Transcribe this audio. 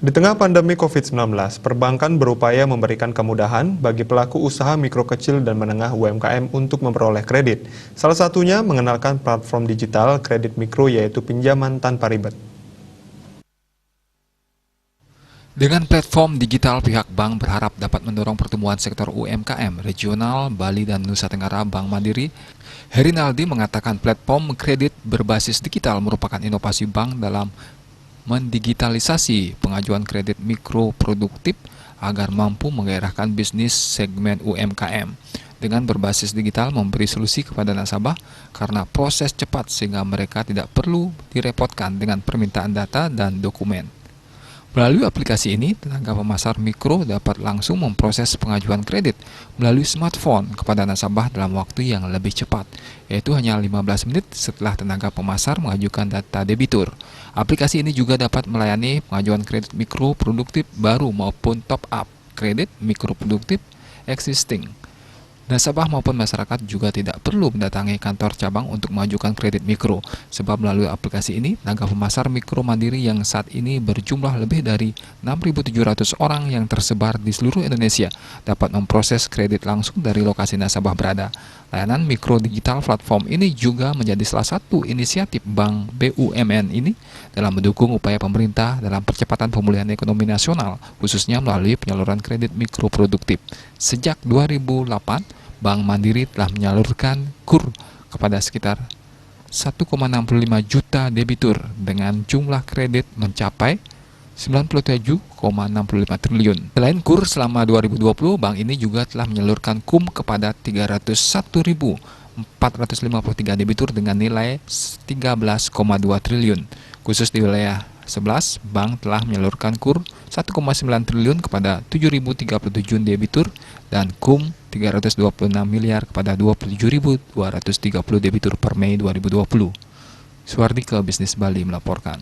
Di tengah pandemi COVID-19, perbankan berupaya memberikan kemudahan bagi pelaku usaha mikro kecil dan menengah UMKM untuk memperoleh kredit. Salah satunya mengenalkan platform digital kredit mikro yaitu pinjaman tanpa ribet. Dengan platform digital, pihak bank berharap dapat mendorong pertumbuhan sektor UMKM regional Bali dan Nusa Tenggara. Bank Mandiri Herinaldi mengatakan platform kredit berbasis digital merupakan inovasi bank dalam mendigitalisasi pengajuan kredit mikro produktif agar mampu menggairahkan bisnis segmen UMKM. Dengan berbasis digital memberi solusi kepada nasabah karena proses cepat sehingga mereka tidak perlu direpotkan dengan permintaan data dan dokumen. Melalui aplikasi ini, tenaga pemasar mikro dapat langsung memproses pengajuan kredit melalui smartphone kepada nasabah dalam waktu yang lebih cepat, yaitu hanya 15 menit setelah tenaga pemasar mengajukan data debitur. Aplikasi ini juga dapat melayani pengajuan kredit mikro produktif baru maupun top-up kredit mikro produktif existing. Nasabah maupun masyarakat juga tidak perlu mendatangi kantor cabang untuk mengajukan kredit mikro, sebab melalui aplikasi ini, tenaga pemasar mikro mandiri yang saat ini berjumlah lebih dari 6.700 orang yang tersebar di seluruh Indonesia dapat memproses kredit langsung dari lokasi nasabah berada. Layanan mikro digital platform ini juga menjadi salah satu inisiatif Bank BUMN ini dalam mendukung upaya pemerintah dalam percepatan pemulihan ekonomi nasional, khususnya melalui penyaluran kredit mikro produktif. Sejak 2008, Bank Mandiri telah menyalurkan KUR kepada sekitar 1,65 juta debitur dengan jumlah kredit mencapai 97,65 triliun. Selain KUR, selama 2020, bank ini juga telah menyalurkan KUM kepada 301.453 debitur dengan nilai 13,2 triliun. Khusus di wilayah 11, bank telah menyalurkan KUR 1,9 triliun kepada 7.037 debitur dan KUM 326 miliar kepada 27.230 debitur per Mei 2020. Suardike Bisnis Bali melaporkan.